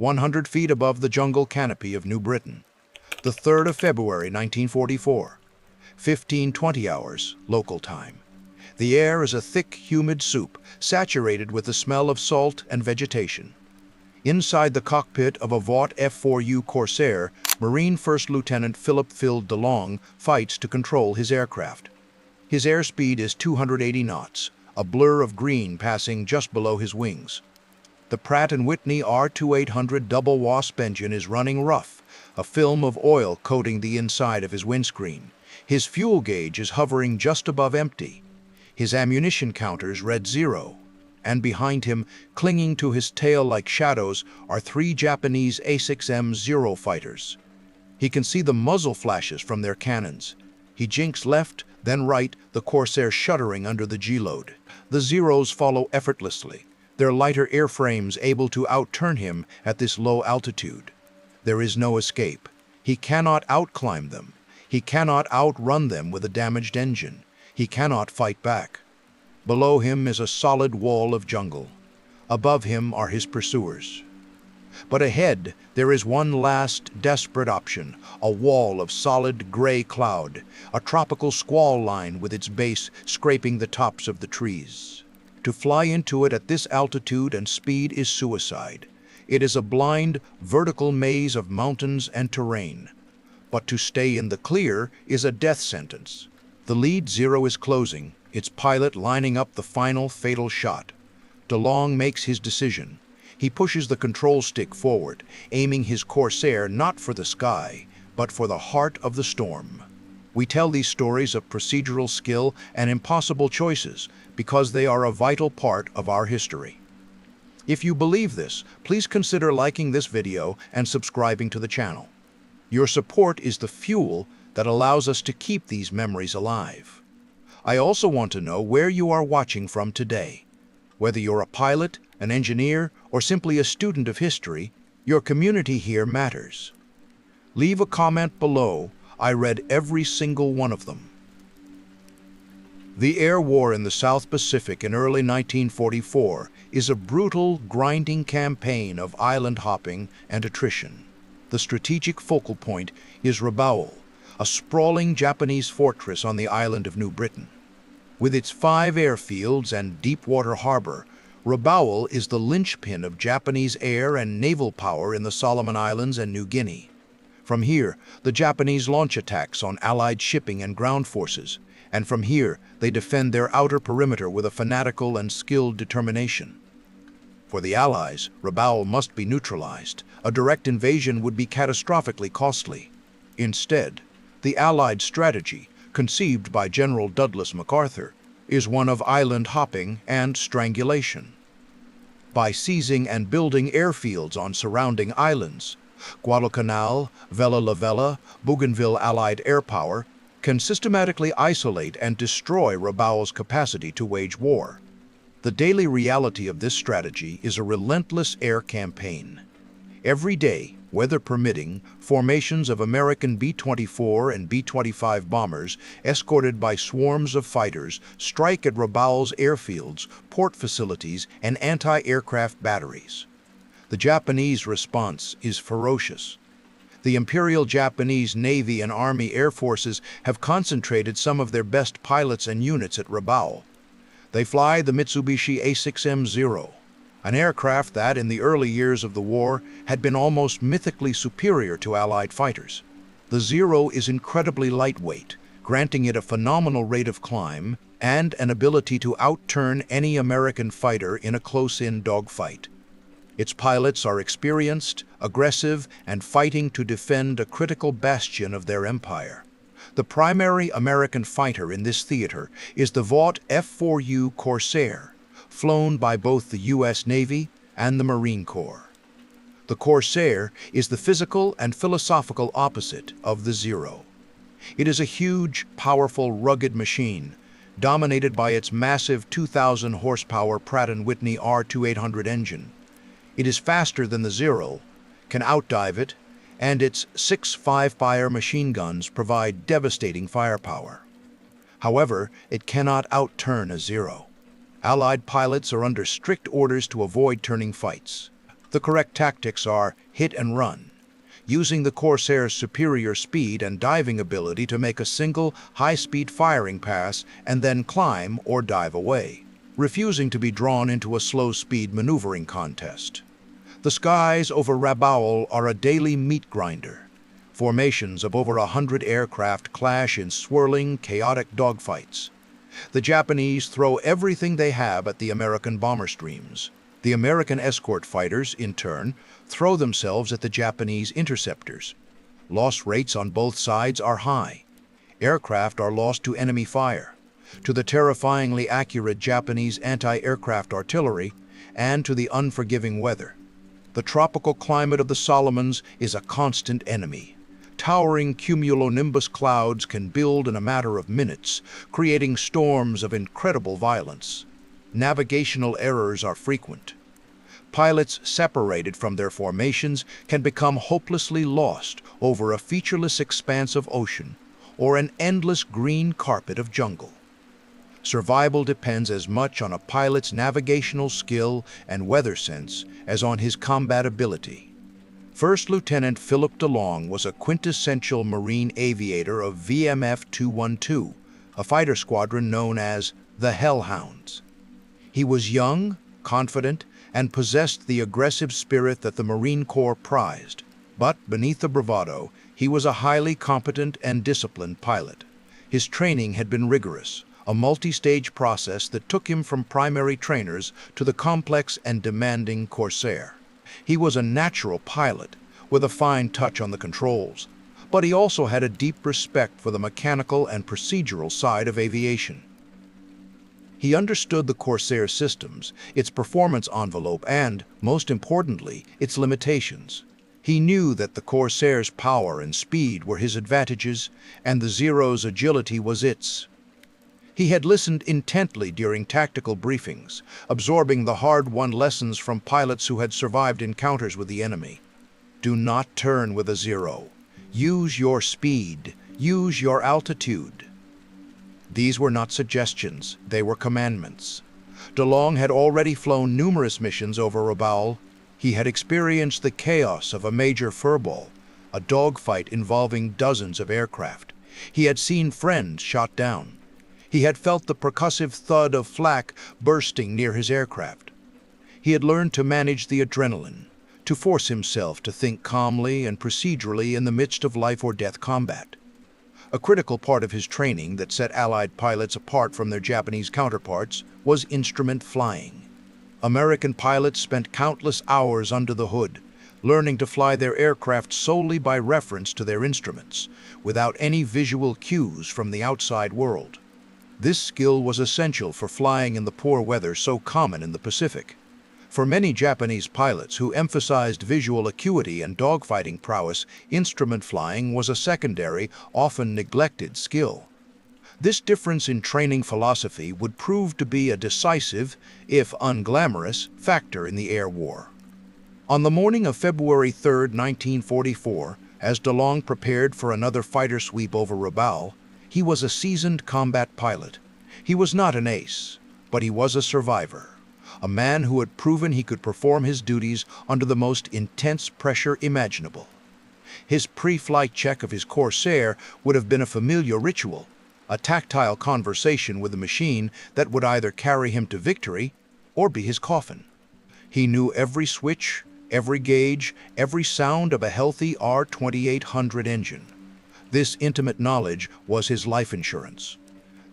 100 feet above the jungle canopy of New Britain. The 3rd of February, 1944, 15:20 hours, local time. The air is a thick, humid soup, saturated with the smell of salt and vegetation. Inside the cockpit of a Vought F4U Corsair, Marine First Lieutenant Phillip DeLong fights to control his aircraft. His airspeed is 280 knots, a blur of green passing just below his wings. The Pratt & Whitney R2800 double wasp engine is running rough, a film of oil coating the inside of his windscreen. His fuel gauge is hovering just above empty. His ammunition counters read 0. And behind him, clinging to his tail like shadows, are 3 Japanese A6M0 fighters. He can see the muzzle flashes from their cannons. He jinks left, then right, the Corsair shuddering under the G-load. The Zeros follow effortlessly, their lighter airframes able to outturn him at this low altitude. There is no escape. He cannot outclimb them. He cannot outrun them with a damaged engine. He cannot fight back. Below him is a solid wall of jungle. Above him are his pursuers. But ahead, there is one last desperate option, a wall of solid gray cloud, a tropical squall line with its base scraping the tops of the trees. To fly into it at this altitude and speed is suicide. It is a blind, vertical maze of mountains and terrain. But to stay in the clear is a death sentence. The lead Zero is closing, its pilot lining up the final fatal shot. DeLong makes his decision. He pushes the control stick forward, aiming his Corsair not for the sky, but for the heart of the storm. We tell these stories of procedural skill and impossible choices because they are a vital part of our history. If you believe this, please consider liking this video and subscribing to the channel. Your support is the fuel that allows us to keep these memories alive. I also want to know where you are watching from today. Whether you're a pilot, an engineer, or simply a student of history, your community here matters. Leave a comment below. I read every single one of them. The air war in the South Pacific in early 1944 is a brutal, grinding campaign of island hopping and attrition. The strategic focal point is Rabaul, a sprawling Japanese fortress on the island of New Britain. With its 5 airfields and deep-water harbor, Rabaul is the linchpin of Japanese air and naval power in the Solomon Islands and New Guinea. From here, the Japanese launch attacks on Allied shipping and ground forces, and from here, they defend their outer perimeter with a fanatical and skilled determination. For the Allies, Rabaul must be neutralized. A direct invasion would be catastrophically costly. Instead, the Allied strategy, conceived by General Douglas MacArthur, is one of island hopping and strangulation. By seizing and building airfields on surrounding islands, Guadalcanal, Vella La Vella, Bougainville Allied air power can systematically isolate and destroy Rabaul's capacity to wage war. The daily reality of this strategy is a relentless air campaign. Every day, weather permitting, formations of American B-24 and B-25 bombers, escorted by swarms of fighters, strike at Rabaul's airfields, port facilities, and anti-aircraft batteries. The Japanese response is ferocious. The Imperial Japanese Navy and Army Air Forces have concentrated some of their best pilots and units at Rabaul. They fly the Mitsubishi A6M0, an aircraft that, in the early years of the war, had been almost mythically superior to Allied fighters. The Zero is incredibly lightweight, granting it a phenomenal rate of climb and an ability to outturn any American fighter in a close-in dogfight. Its pilots are experienced, aggressive, and fighting to defend a critical bastion of their empire. The primary American fighter in this theater is the Vought F4U Corsair, flown by both the U.S. Navy and the Marine Corps. The Corsair is the physical and philosophical opposite of the Zero. It is a huge, powerful, rugged machine, dominated by its massive 2,000 horsepower Pratt & Whitney R2800 engine. It is faster than the Zero, can outdive it, and its 6 5-fire machine guns provide devastating firepower. However, it cannot outturn a Zero. Allied pilots are under strict orders to avoid turning fights. The correct tactics are hit and run, using the Corsair's superior speed and diving ability to make a single high-speed firing pass and then climb or dive away, refusing to be drawn into a slow-speed maneuvering contest. The skies over Rabaul are a daily meat grinder. Formations of over 100 aircraft clash in swirling, chaotic dogfights. The Japanese throw everything they have at the American bomber streams. The American escort fighters, in turn, throw themselves at the Japanese interceptors. Loss rates on both sides are high. Aircraft are lost to enemy fire, to the terrifyingly accurate Japanese anti-aircraft artillery, and to the unforgiving weather. The tropical climate of the Solomons is a constant enemy. Towering cumulonimbus clouds can build in a matter of minutes, creating storms of incredible violence. Navigational errors are frequent. Pilots separated from their formations can become hopelessly lost over a featureless expanse of ocean or an endless green carpet of jungle. Survival depends as much on a pilot's navigational skill and weather sense as on his combat ability. First Lieutenant Phillip DeLong was a quintessential Marine aviator of VMF 212, a fighter squadron known as the Hellhounds. He was young, confident, and possessed the aggressive spirit that the Marine Corps prized. But beneath the bravado, he was a highly competent and disciplined pilot. His training had been rigorous, a multi-stage process that took him from primary trainers to the complex and demanding Corsair. He was a natural pilot, with a fine touch on the controls, but he also had a deep respect for the mechanical and procedural side of aviation. He understood the Corsair systems, its performance envelope, and, most importantly, its limitations. He knew that the Corsair's power and speed were his advantages, and the Zero's agility was its. He had listened intently during tactical briefings, absorbing the hard-won lessons from pilots who had survived encounters with the enemy. Do not turn with a Zero. Use your speed. Use your altitude. These were not suggestions, they were commandments. DeLong had already flown numerous missions over Rabaul. He had experienced the chaos of a major furball, a dogfight involving dozens of aircraft. He had seen friends shot down. He had felt the percussive thud of flak bursting near his aircraft. He had learned to manage the adrenaline, to force himself to think calmly and procedurally in the midst of life-or-death combat. A critical part of his training that set Allied pilots apart from their Japanese counterparts was instrument flying. American pilots spent countless hours under the hood, learning to fly their aircraft solely by reference to their instruments, without any visual cues from the outside world. This skill was essential for flying in the poor weather so common in the Pacific. For many Japanese pilots who emphasized visual acuity and dogfighting prowess, instrument flying was a secondary, often neglected skill. This difference in training philosophy would prove to be a decisive, if unglamorous, factor in the air war. On the morning of February 3, 1944, as DeLong prepared for another fighter sweep over Rabaul, he was a seasoned combat pilot. He was not an ace, but he was a survivor, a man who had proven he could perform his duties under the most intense pressure imaginable. His pre-flight check of his Corsair would have been a familiar ritual, a tactile conversation with the machine that would either carry him to victory or be his coffin. He knew every switch, every gauge, every sound of a healthy R2800 engine. This intimate knowledge was his life insurance.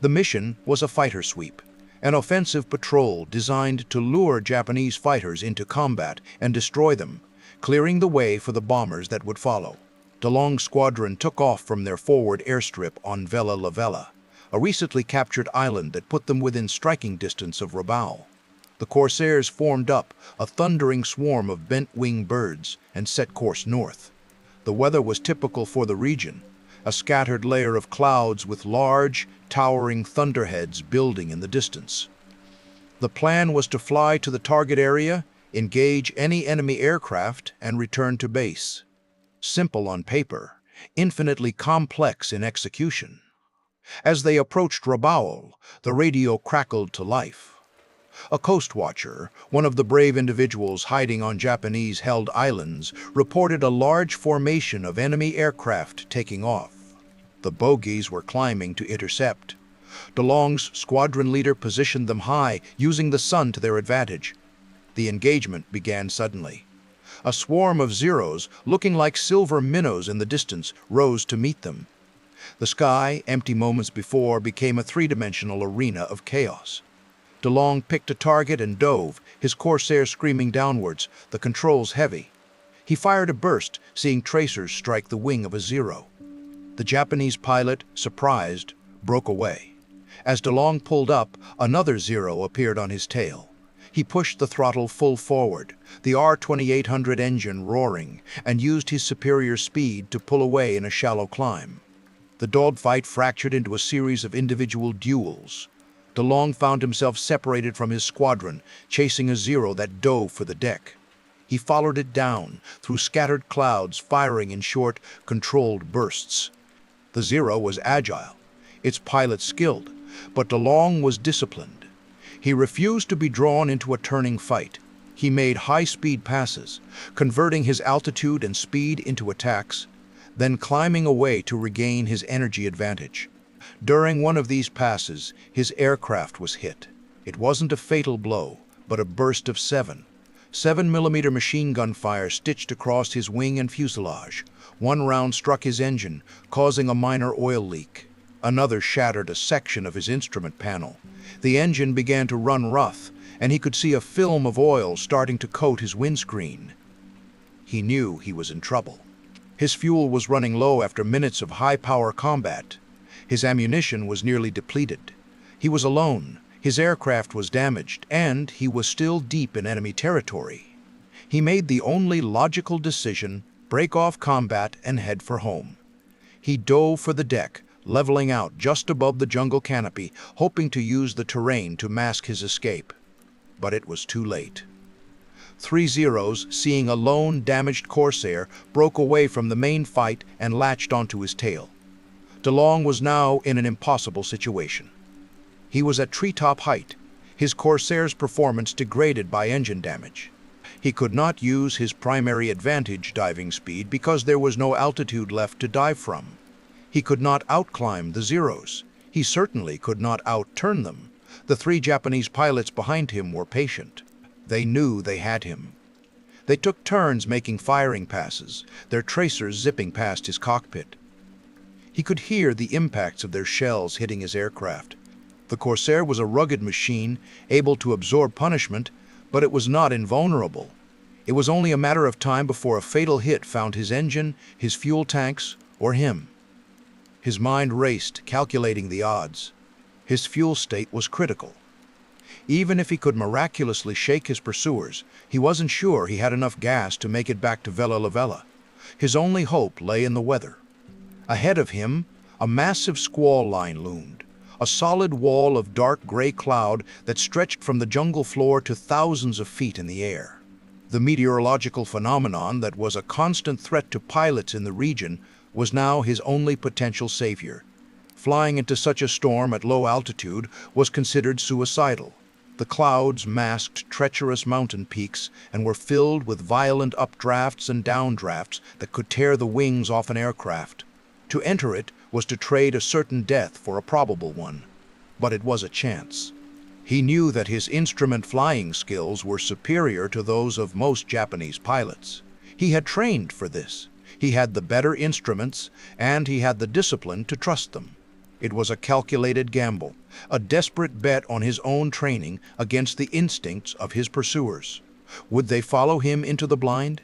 The mission was a fighter sweep, an offensive patrol designed to lure Japanese fighters into combat and destroy them, clearing the way for the bombers that would follow. DeLong's squadron took off from their forward airstrip on Vela La Vela, a recently captured island that put them within striking distance of Rabaul. The Corsairs formed up, a thundering swarm of bent-wing birds, and set course north. The weather was typical for the region, a scattered layer of clouds with large, towering thunderheads building in the distance. The plan was to fly to the target area, engage any enemy aircraft, and return to base. Simple on paper, infinitely complex in execution. As they approached Rabaul, the radio crackled to life. A coast watcher, one of the brave individuals hiding on Japanese-held islands, reported a large formation of enemy aircraft taking off. The bogies were climbing to intercept. DeLong's squadron leader positioned them high, using the sun to their advantage. The engagement began suddenly. A swarm of Zeros, looking like silver minnows in the distance, rose to meet them. The sky, empty moments before, became a three-dimensional arena of chaos. DeLong picked a target and dove, his Corsair screaming downwards, the controls heavy. He fired a burst, seeing tracers strike the wing of a Zero. The Japanese pilot, surprised, broke away. As DeLong pulled up, another Zero appeared on his tail. He pushed the throttle full forward, the R-2800 engine roaring, and used his superior speed to pull away in a shallow climb. The dogfight fractured into a series of individual duels. DeLong found himself separated from his squadron, chasing a Zero that dove for the deck. He followed it down, through scattered clouds, firing in short, controlled bursts. The Zero was agile, its pilot skilled, but DeLong was disciplined. He refused to be drawn into a turning fight. He made high-speed passes, converting his altitude and speed into attacks, then climbing away to regain his energy advantage. During one of these passes, his aircraft was hit. It wasn't a fatal blow, but a burst of 7mm machine gun fire stitched across his wing and fuselage. One round struck his engine, causing a minor oil leak. Another shattered a section of his instrument panel. The engine began to run rough, and he could see a film of oil starting to coat his windscreen. He knew he was in trouble. His fuel was running low after minutes of high-power combat. His ammunition was nearly depleted. He was alone, his aircraft was damaged, and he was still deep in enemy territory. He made the only logical decision: break off combat and head for home. He dove for the deck, leveling out just above the jungle canopy, hoping to use the terrain to mask his escape. But it was too late. 3 Zeros, seeing a lone, damaged Corsair, broke away from the main fight and latched onto his tail. DeLong was now in an impossible situation. He was at treetop height, his Corsair's performance degraded by engine damage. He could not use his primary advantage, diving speed, because there was no altitude left to dive from. He could not outclimb the Zeros. He certainly could not outturn them. The 3 Japanese pilots behind him were patient. They knew they had him. They took turns making firing passes, their tracers zipping past his cockpit. He could hear the impacts of their shells hitting his aircraft. The Corsair was a rugged machine, able to absorb punishment, but it was not invulnerable. It was only a matter of time before a fatal hit found his engine, his fuel tanks, or him. His mind raced, calculating the odds. His fuel state was critical. Even if he could miraculously shake his pursuers, he wasn't sure he had enough gas to make it back to Vela La Vela. His only hope lay in the weather. Ahead of him, a massive squall line loomed, a solid wall of dark gray cloud that stretched from the jungle floor to thousands of feet in the air. The meteorological phenomenon that was a constant threat to pilots in the region was now his only potential savior. Flying into such a storm at low altitude was considered suicidal. The clouds masked treacherous mountain peaks and were filled with violent updrafts and downdrafts that could tear the wings off an aircraft. To enter it was to trade a certain death for a probable one. But it was a chance. He knew that his instrument flying skills were superior to those of most Japanese pilots. He had trained for this. He had the better instruments, and he had the discipline to trust them. It was a calculated gamble, a desperate bet on his own training against the instincts of his pursuers. Would they follow him into the blind?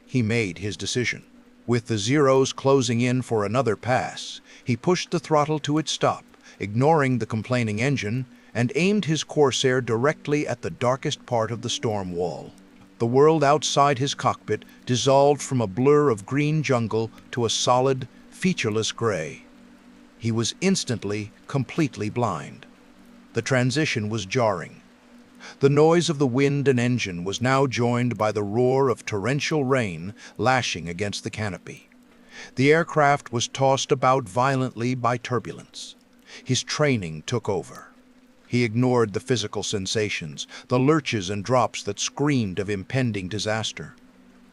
He made his decision. With the Zeros closing in for another pass, he pushed the throttle to its stop, ignoring the complaining engine, and aimed his Corsair directly at the darkest part of the storm wall. The world outside his cockpit dissolved from a blur of green jungle to a solid, featureless gray. He was instantly, completely blind. The transition was jarring. The noise of the wind and engine was now joined by the roar of torrential rain lashing against the canopy. The aircraft was tossed about violently by turbulence. His training took over. He ignored the physical sensations, the lurches and drops that screamed of impending disaster.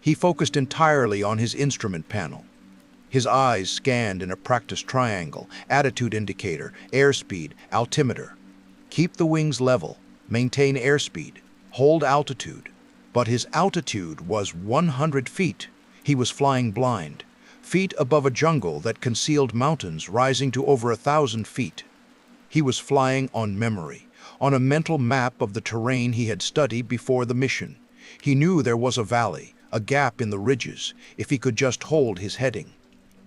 He focused entirely on his instrument panel. His eyes scanned in a practiced triangle: attitude indicator, airspeed, altimeter. Keep the wings level, maintain airspeed, hold altitude. But his altitude was 100 feet. He was flying blind, feet above a jungle that concealed mountains rising to over 1,000 feet. He was flying on memory, on a mental map of the terrain he had studied before the mission. He knew there was a valley, a gap in the ridges, if he could just hold his heading.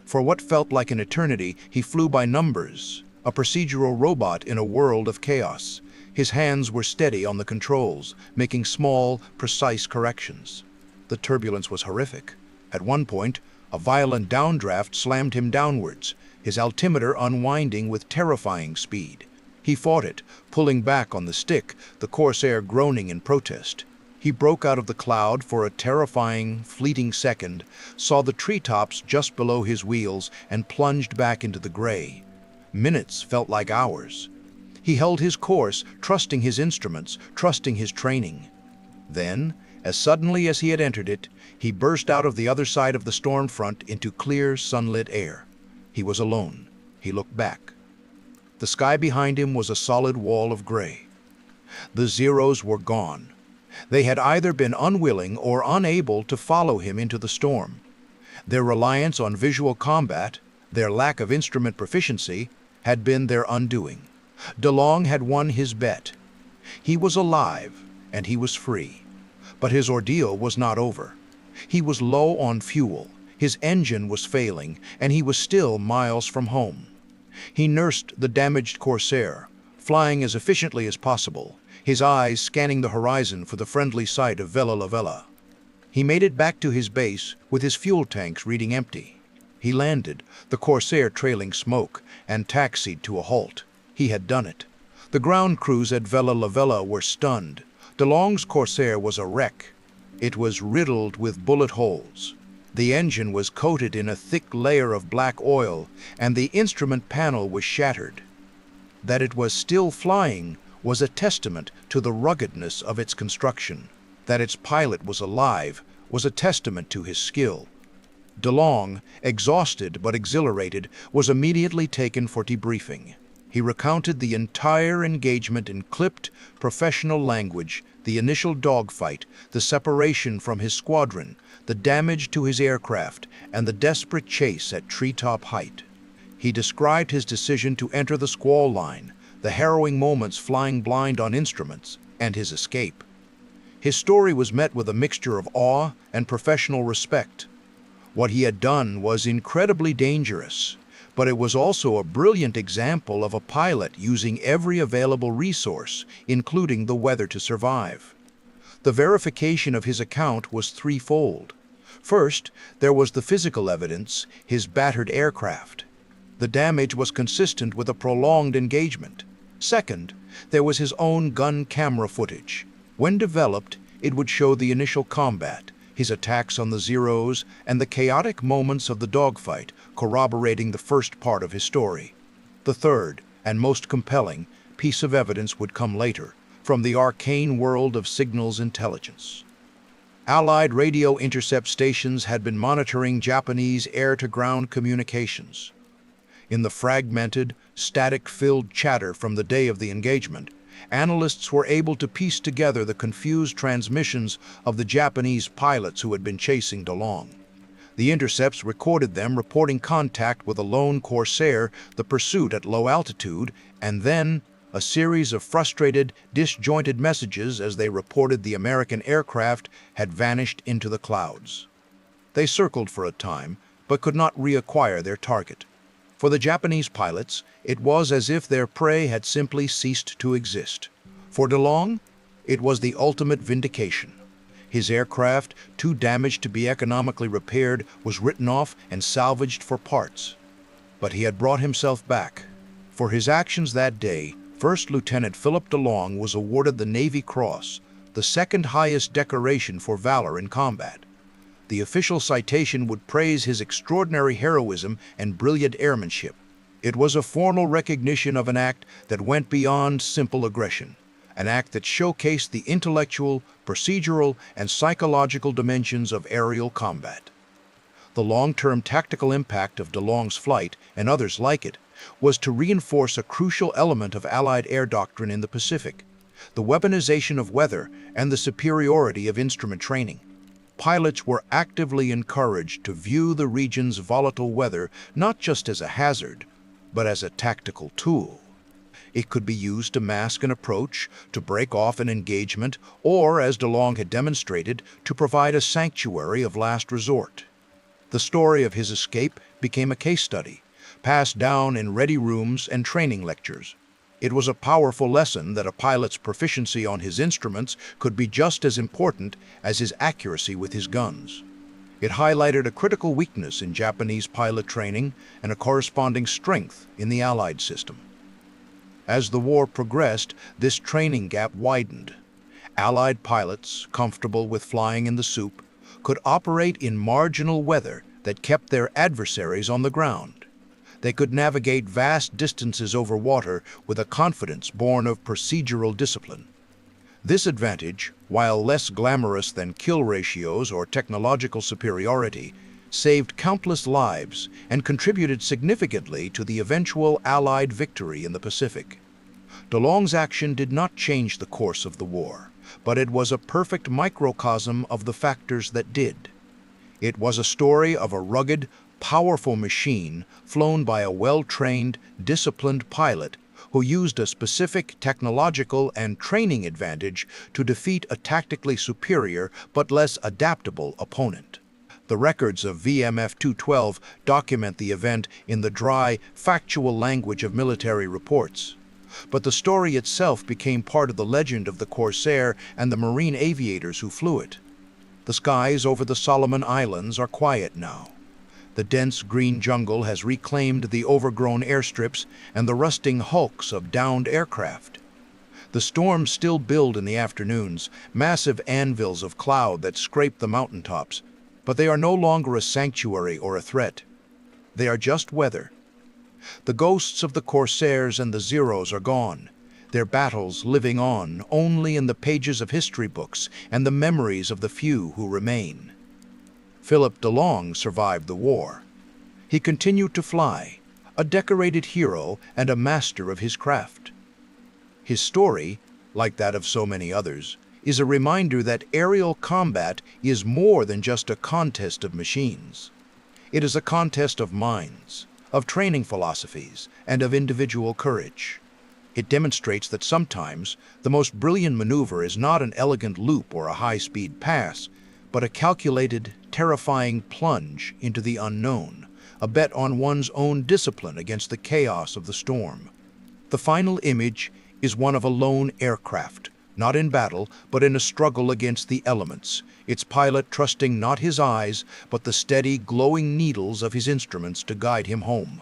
For what felt like an eternity, he flew by numbers, a procedural robot in a world of chaos. His hands were steady on the controls, making small, precise corrections. The turbulence was horrific. At one point, a violent downdraft slammed him downwards, his altimeter unwinding with terrifying speed. He fought it, pulling back on the stick, the Corsair groaning in protest. He broke out of the cloud for a terrifying, fleeting second, saw the treetops just below his wheels, and plunged back into the gray. Minutes felt like hours. He held his course, trusting his instruments, trusting his training. Then, as suddenly as he had entered it, he burst out of the other side of the storm front into clear, sunlit air. He was alone. He looked back. The sky behind him was a solid wall of gray. The Zeros were gone. They had either been unwilling or unable to follow him into the storm. Their reliance on visual combat, their lack of instrument proficiency, had been their undoing. DeLong had won his bet. He was alive, and he was free. But his ordeal was not over. He was low on fuel, his engine was failing, and he was still miles from home. He nursed the damaged Corsair, flying as efficiently as possible, his eyes scanning the horizon for the friendly sight of Vella La Vella. He made it back to his base with his fuel tanks reading empty. He landed, the Corsair trailing smoke, and taxied to a halt. He had done it. The ground crews at Vella La Vella were stunned. DeLong's Corsair was a wreck. It was riddled with bullet holes. The engine was coated in a thick layer of black oil, and the instrument panel was shattered. That it was still flying was a testament to the ruggedness of its construction. That its pilot was alive was a testament to his skill. DeLong, exhausted but exhilarated, was immediately taken for debriefing. He recounted the entire engagement in clipped, professional language: the initial dogfight, the separation from his squadron, the damage to his aircraft, and the desperate chase at treetop height. He described his decision to enter the squall line, the harrowing moments flying blind on instruments, and his escape. His story was met with a mixture of awe and professional respect. What he had done was incredibly dangerous, but it was also a brilliant example of a pilot using every available resource, including the weather, to survive. The verification of his account was threefold. First, there was the physical evidence: his battered aircraft. The damage was consistent with a prolonged engagement. Second, there was his own gun camera footage. When developed, it would show the initial combat, his attacks on the Zeros, and the chaotic moments of the dogfight, corroborating the first part of his story. The third, and most compelling, piece of evidence would come later, from the arcane world of signals intelligence. Allied radio intercept stations had been monitoring Japanese air-to-ground communications. In the fragmented, static-filled chatter from the day of the engagement, analysts were able to piece together the confused transmissions of the Japanese pilots who had been chasing DeLong. The intercepts recorded them reporting contact with a lone Corsair, the pursuit at low altitude, and then a series of frustrated, disjointed messages as they reported the American aircraft had vanished into the clouds. They circled for a time, but could not reacquire their target. For the Japanese pilots, it was as if their prey had simply ceased to exist. For DeLong, it was the ultimate vindication. His aircraft, too damaged to be economically repaired, was written off and salvaged for parts. But he had brought himself back. For his actions that day, First Lieutenant Phillip DeLong was awarded the Navy Cross, the second highest decoration for valor in combat. The official citation would praise his extraordinary heroism and brilliant airmanship. It was a formal recognition of an act that went beyond simple aggression, an act that showcased the intellectual, procedural, and psychological dimensions of aerial combat. The long-term tactical impact of DeLong's flight, and others like it, was to reinforce a crucial element of Allied air doctrine in the Pacific: the weaponization of weather and the superiority of instrument training. Pilots were actively encouraged to view the region's volatile weather not just as a hazard, but as a tactical tool. It could be used to mask an approach, to break off an engagement, or, as DeLong had demonstrated, to provide a sanctuary of last resort. The story of his escape became a case study, passed down in ready rooms and training lectures. It was a powerful lesson that a pilot's proficiency on his instruments could be just as important as his accuracy with his guns. It highlighted a critical weakness in Japanese pilot training and a corresponding strength in the Allied system. As the war progressed, this training gap widened. Allied pilots, comfortable with flying in the soup, could operate in marginal weather that kept their adversaries on the ground. They could navigate vast distances over water with a confidence born of procedural discipline. This advantage, while less glamorous than kill ratios or technological superiority, saved countless lives and contributed significantly to the eventual Allied victory in the Pacific. DeLong's action did not change the course of the war, but it was a perfect microcosm of the factors that did. It was a story of a rugged, powerful machine flown by a well-trained, disciplined pilot who used a specific technological and training advantage to defeat a tactically superior but less adaptable opponent. The records of VMF 212 document the event in the dry, factual language of military reports. But the story itself became part of the legend of the Corsair and the Marine aviators who flew it. The skies over the Solomon Islands are quiet now. The dense green jungle has reclaimed the overgrown airstrips and the rusting hulks of downed aircraft. The storms still build in the afternoons, massive anvils of cloud that scrape the mountaintops, but they are no longer a sanctuary or a threat. They are just weather. The ghosts of the Corsairs and the Zeros are gone, their battles living on only in the pages of history books and the memories of the few who remain. Phillip DeLong survived the war. He continued to fly, a decorated hero and a master of his craft. His story, like that of so many others, is a reminder that aerial combat is more than just a contest of machines. It is a contest of minds, of training philosophies, and of individual courage. It demonstrates that sometimes the most brilliant maneuver is not an elegant loop or a high-speed pass, but a calculated, terrifying plunge into the unknown, a bet on one's own discipline against the chaos of the storm. The final image is one of a lone aircraft, not in battle, but in a struggle against the elements, its pilot trusting not his eyes, but the steady, glowing needles of his instruments to guide him home.